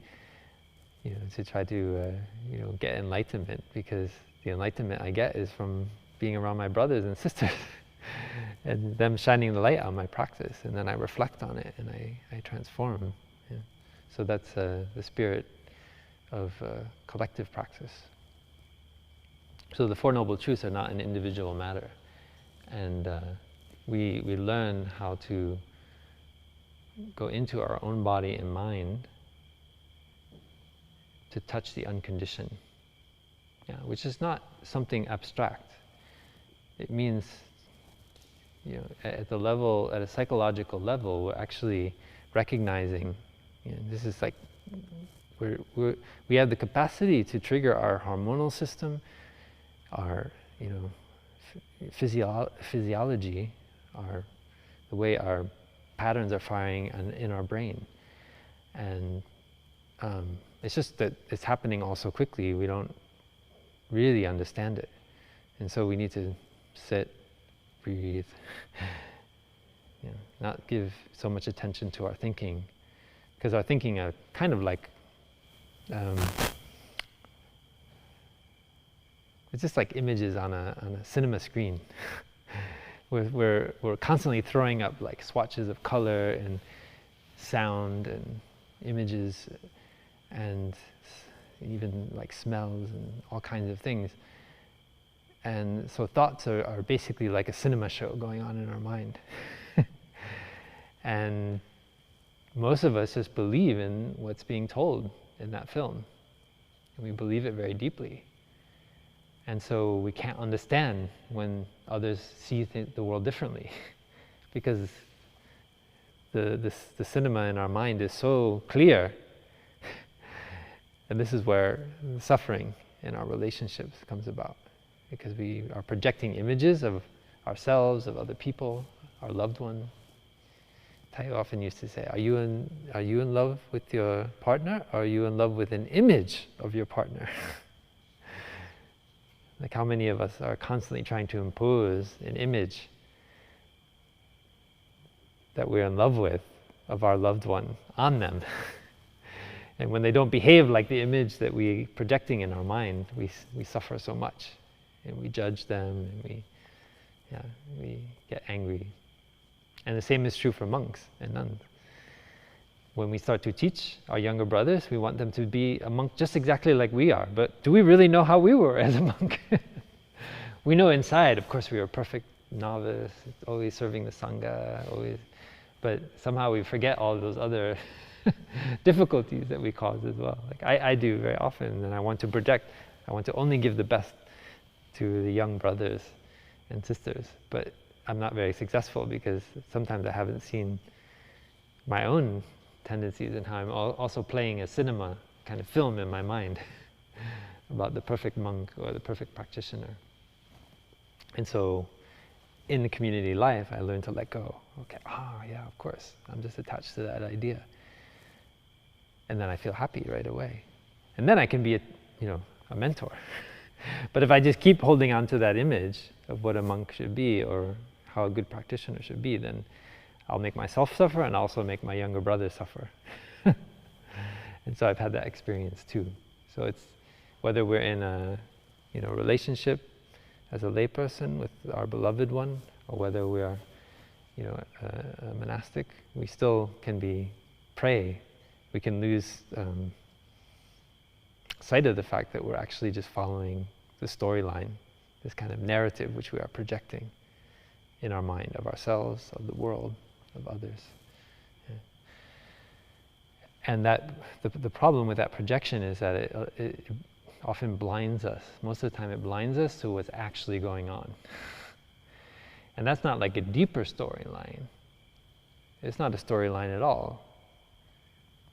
A: to try to get enlightenment, because the enlightenment I get is from being around my brothers and sisters and them shining the light on my practice, and then I reflect on it and I transform. Yeah. So that's the spirit of collective practice. So the Four Noble Truths are not an individual matter, and we learn how to go into our own body and mind to touch the unconditioned, which is not something abstract. It means, at a psychological level, we're actually recognizing, this is like, we have the capacity to trigger our hormonal system, our, physiology, the way our patterns are firing in our brain. And it's just that it's happening all so quickly, we don't really understand it. And so we need to sit, breathe, not give so much attention to our thinking, because our thinking are kind of like, it's just like images on a cinema screen. We're constantly throwing up like swatches of color and sound and images and even like smells and all kinds of things. And so thoughts are basically like a cinema show going on in our mind. And most of us just believe in what's being told in that film. And we believe it very deeply. And so we can't understand when others see the world differently, because the cinema in our mind is so clear. And this is where the suffering in our relationships comes about, because we are projecting images of ourselves, of other people, our loved ones, Tai often used to say, are you in love with your partner, or are you in love with an image of your partner? Like, how many of us are constantly trying to impose an image that we're in love with of our loved one on them? And when they don't behave like the image that we're projecting in our mind, we suffer so much, and we judge them, and we get angry. And the same is true for monks and nuns. When we start to teach our younger brothers, we want them to be a monk just exactly like we are. But do we really know how we were as a monk? We know inside, of course, we were a perfect novice, always serving the Sangha, always. But somehow we forget all those other difficulties that we cause as well. Like I do very often, and I want to project. I want to only give the best to the young brothers and sisters. But I'm not very successful because sometimes I haven't seen my own tendencies and how I'm also playing a cinema kind of film in my mind about the perfect monk or the perfect practitioner. And so in the community life, I learned to let go. Okay, yeah, of course, I'm just attached to that idea. And then I feel happy right away. And then I can be a mentor. But if I just keep holding on to that image of what a monk should be or how a good practitioner should be, then I'll make myself suffer and also make my younger brothers suffer. And so I've had that experience too. So it's whether we're in a relationship as a layperson with our beloved one, or whether we are a monastic, we still can be prey. We can lose sight of the fact that we're actually just following the storyline, this kind of narrative which we are projecting in our mind of ourselves, of the world, of others. Yeah. And that the problem with that projection is that it often blinds us. Most of the time it blinds us to what's actually going on. And that's not like a deeper storyline. It's not a storyline at all.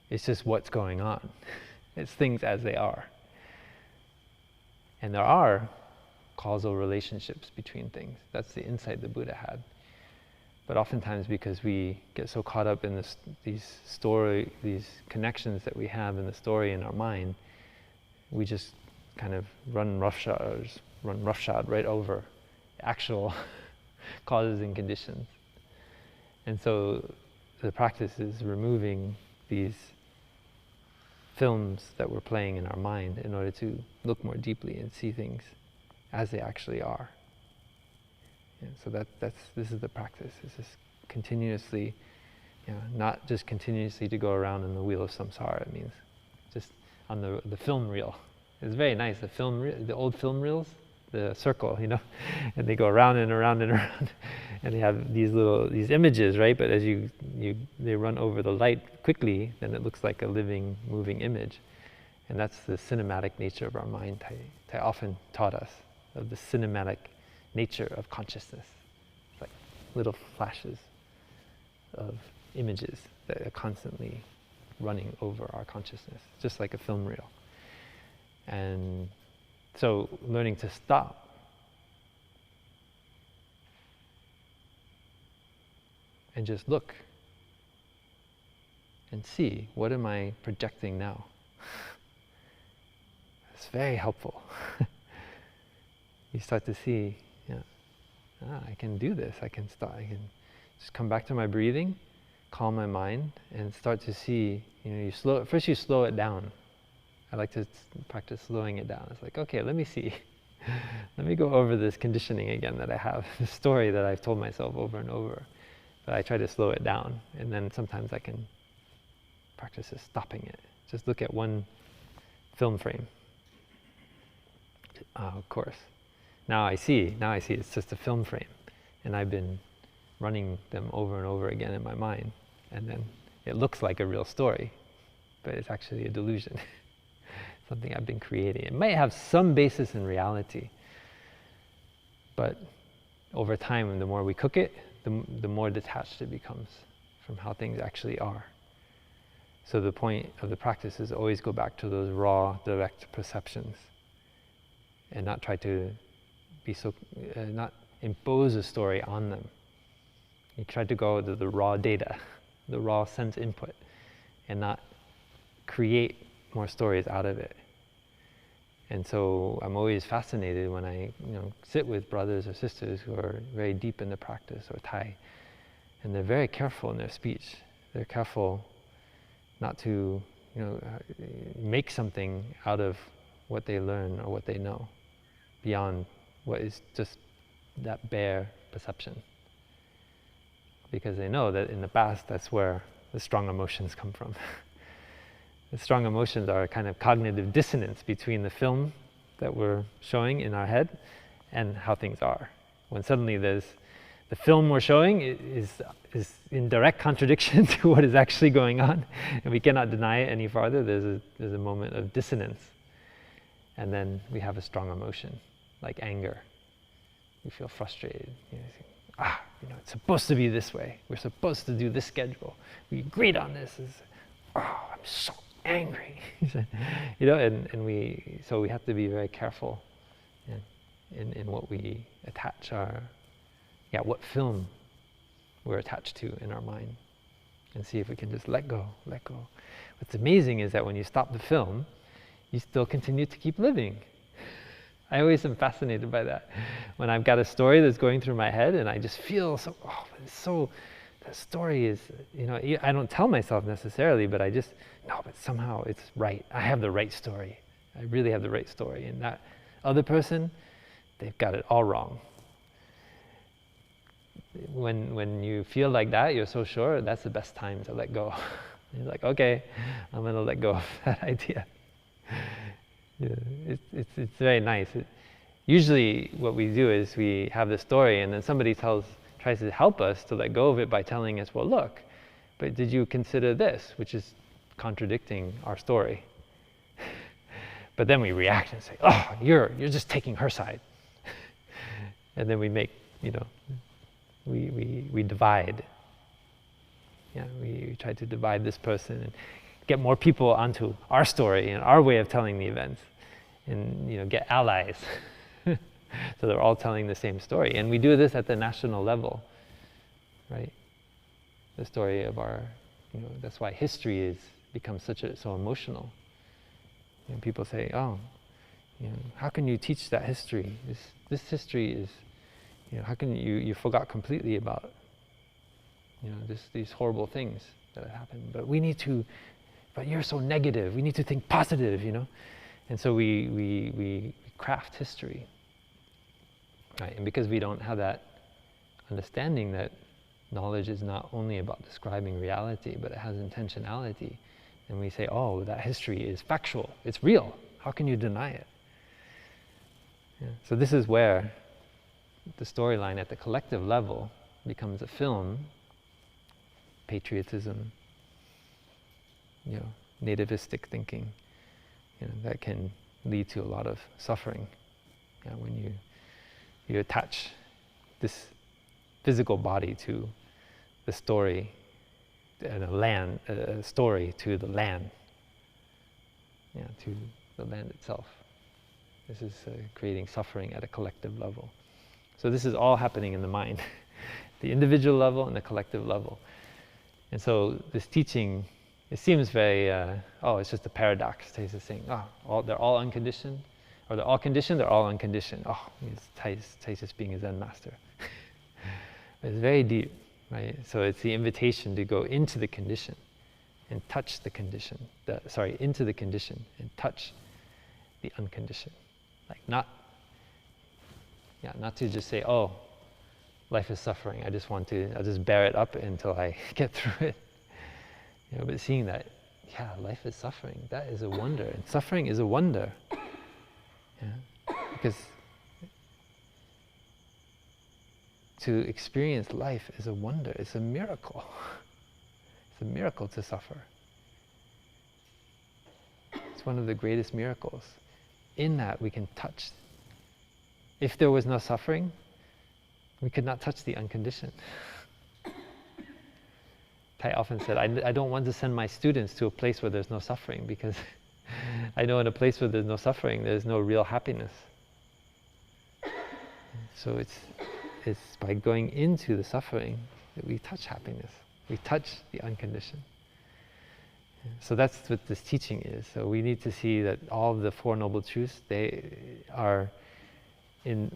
A: It's just what's going on. It's things as they are. And there are causal relationships between things. That's the insight the Buddha had. But oftentimes, because we get so caught up in these connections that we have in the story in our mind, we just kind of run roughshod right over actual causes and conditions. And so the practice is removing these films that we're playing in our mind in order to look more deeply and see things as they actually are. And so this is the practice. It's just continuously, not just continuously to go around in the wheel of samsara. It means just on the film reel. It's very nice. The old film reels, the circle, and they go around and around and around, and they have these images, right? But as they run over the light quickly, then it looks like a living, moving image, and that's the cinematic nature of our mind. Tai often taught us of the cinematic nature of consciousness. It's like little flashes of images that are constantly running over our consciousness, just like a film reel. And so learning to stop and just look and see, what am I projecting now? It's very helpful. You start to see, I can do this. I can stop. I can just come back to my breathing, calm my mind, and start to see. You slow it down. I like to practice slowing it down. It's like, okay, let me see. Let me go over this conditioning again that I have, the story that I've told myself over and over. But I try to slow it down, and then sometimes I can practice just stopping it. Just look at one film frame. Of course. Now I see it's just a film frame, and I've been running them over and over again in my mind, and then it looks like a real story, but it's actually a delusion. Something I've been creating. It might have some basis in reality, but over time, the more we cook it, the more detached it becomes from how things actually are. So the point of the practice is always go back to those raw, direct perceptions, and not try to be not impose a story on them. You try to go to the raw data the raw sense input, and not create more stories out of it. And so I'm always fascinated when I sit with brothers or sisters who are very deep in the practice or Thai, and they're very careful in their speech. They're careful not to make something out of what they learn or what they know beyond what is just that bare perception. Because they know that in the past, that's where the strong emotions come from. The strong emotions are a kind of cognitive dissonance between the film that we're showing in our head and how things are. When suddenly the film we're showing is in direct contradiction to what is actually going on, and we cannot deny it any farther, there's a moment of dissonance. And then we have a strong emotion, like anger. We feel frustrated. It's supposed to be this way. We're supposed to do this schedule. We agreed on this. I'm so angry. And we have to be very careful in what we attach what film we're attached to in our mind, and see if we can just let go. What's amazing is that when you stop the film, you still continue to keep living. I always am fascinated by that. When I've got a story that's going through my head and I just feel that story is, I don't tell myself necessarily, but but somehow it's right. I have the right story. I really have the right story. And that other person, they've got it all wrong. When you feel like that, you're so sure, that's the best time to let go. You're like, okay, I'm going to let go of that idea. It's very nice. Usually what we do is we have the story, and then somebody tries to help us to let go of it by telling us, well, look, but did you consider this, which is contradicting our story. But then we react and say, oh, you're just taking her side. And then we make, we divide. Yeah, we try to divide this person and get more people onto our story and our way of telling the events, and get allies. So they're all telling the same story. And we do this at the national level, right? The story of our, that's why history becomes so emotional. People say, oh, how can you teach that history? This history is, how can you forgot completely about, these horrible things that have happened. But you're so negative. We need to think positive, And so we craft history. Right? And because we don't have that understanding that knowledge is not only about describing reality, but it has intentionality, and we say, oh, that history is factual, it's real, how can you deny it? Yeah. So this is where the storyline at the collective level becomes a film, patriotism, nativistic thinking, that can lead to a lot of suffering. When you attach this physical body to the story, and a story to the land, to the land itself. This is creating suffering at a collective level. So this is all happening in the mind, the individual level and the collective level. And so this teaching, it seems very, it's just a paradox. Thais is saying, they're all unconditioned, or they're all conditioned, they're all unconditioned. Thais is being a Zen master. It's very deep, right? So it's the invitation to go into the condition and touch the condition. Into the condition and touch the unconditioned. Like not to just say, oh, life is suffering. I'll just bear it up until I get through it. But seeing that, life is suffering. That is a wonder, and suffering is a wonder. Because to experience life is a wonder. It's a miracle. It's a miracle to suffer. It's one of the greatest miracles. In that we can touch. If there was no suffering, we could not touch the unconditioned. Thai often said, I don't want to send my students to a place where there's no suffering, because I know in a place where there's no suffering, there's no real happiness. So it's by going into the suffering that we touch happiness. We touch the unconditioned. So that's what this teaching is. So we need to see that all of the Four Noble Truths, they are in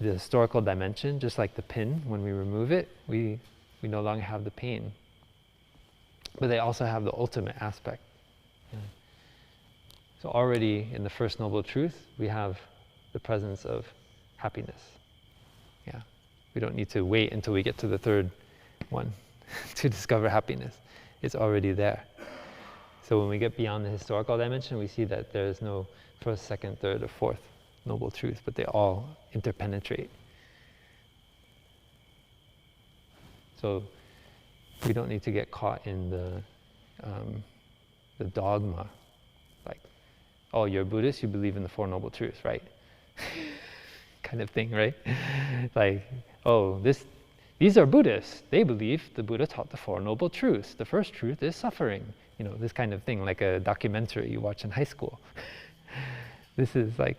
A: the historical dimension, just like the pin. When we remove it, we no longer have the pain. But they also have the ultimate aspect. So already in the first Noble Truth, we have the presence of happiness. Yeah, we don't need to wait until we get to the third one to discover happiness. It's already there. So when we get beyond the historical dimension, we see that there is no first, second, third, or fourth Noble Truth, but they all interpenetrate. So we don't need to get caught in the dogma, like, oh, you're a Buddhist, you believe in the Four Noble Truths, right? Kind of thing, right? Like, oh, these are Buddhists. They believe the Buddha taught the Four Noble Truths. The first truth is suffering. This kind of thing, like a documentary you watch in high school. This is like,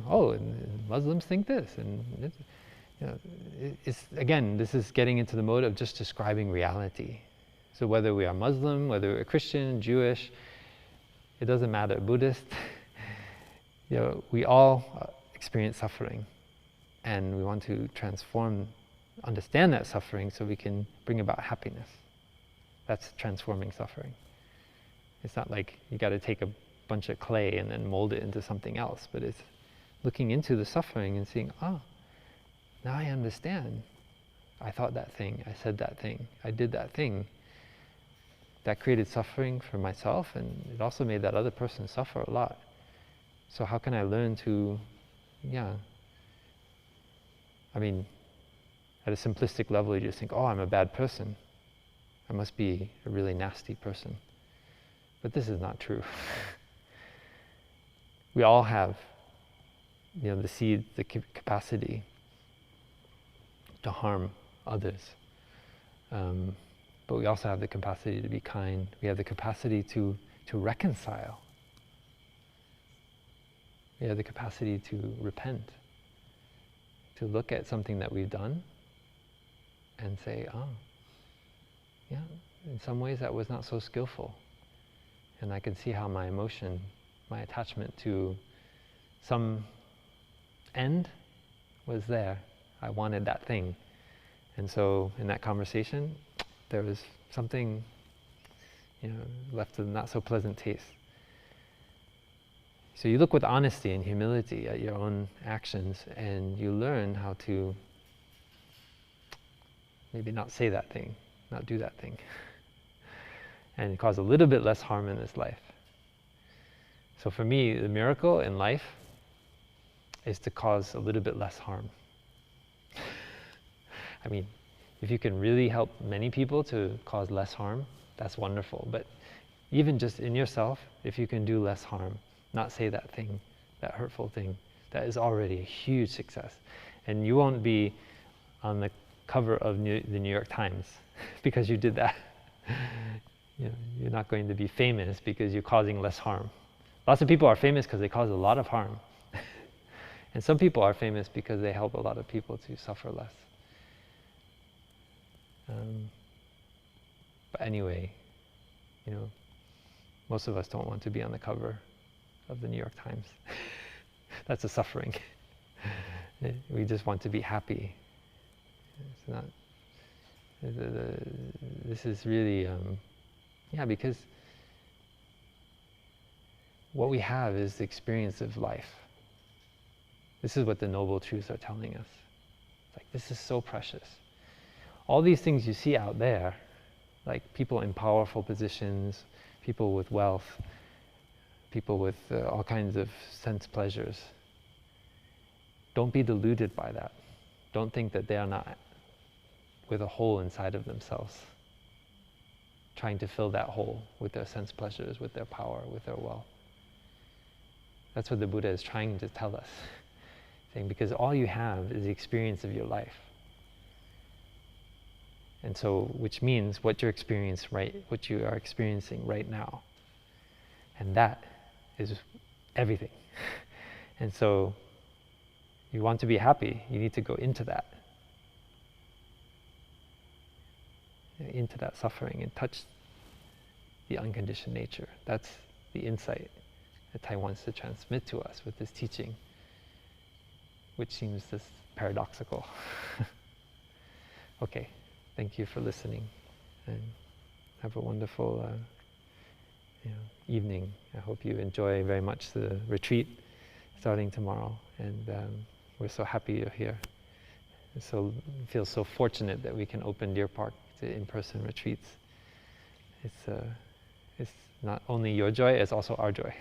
A: oh, and Muslims think this, and it's again, this is getting into the mode of just describing reality. So whether we are Muslim, whether we're Christian, Jewish, it doesn't matter, Buddhist, we all experience suffering, and we want to understand that suffering so we can bring about happiness. That's transforming suffering. It's not like you got to take a bunch of clay and then mold it into something else, but it's looking into the suffering and seeing, now I understand. I thought that thing, I said that thing, I did that thing. That created suffering for myself, and it also made that other person suffer a lot. So how can I learn to, at a simplistic level, you just think, oh, I'm a bad person. I must be a really nasty person. But this is not true. We all have, the seed, the capacity to harm others. But we also have the capacity to be kind. We have the capacity to reconcile. We have the capacity to repent, to look at something that we've done and say, in some ways that was not so skillful. And I can see how my emotion, my attachment to some end was there. I wanted that thing. And so in that conversation, there was something, left a not so pleasant taste. So you look with honesty and humility at your own actions, and you learn how to maybe not say that thing, not do that thing, and cause a little bit less harm in this life. So for me, the miracle in life is to cause a little bit less harm. If you can really help many people to cause less harm, that's wonderful. But even just in yourself, if you can do less harm, not say that thing, that hurtful thing, that is already a huge success. And you won't be on the cover of the New York Times because you did that. You're not going to be famous because you're causing less harm. Lots of people are famous because they cause a lot of harm. And some people are famous because they help a lot of people to suffer less. But anyway, most of us don't want to be on the cover of the New York Times. That's a suffering. We just want to be happy. It's not. This is really, because what we have is the experience of life. This is what the Noble Truths are telling us. It's like, this is so precious. All these things you see out there, like people in powerful positions, people with wealth, people with all kinds of sense pleasures, don't be deluded by that. Don't think that they are not with a hole inside of themselves, trying to fill that hole with their sense pleasures, with their power, with their wealth. That's what the Buddha is trying to tell us, saying, because all you have is the experience of your life. And so, which means what you are experiencing right now. And that is everything. And so, you want to be happy, you need to go into that. into that suffering and touch the unconditioned nature. That's the insight that Tai wants to transmit to us with this teaching, which seems this paradoxical. Okay, thank you for listening, and have a wonderful evening. I hope you enjoy very much the retreat starting tomorrow, and we're so happy you're here. So feel so fortunate that we can open Deer Park to in-person retreats. It's not only your joy, it's also our joy.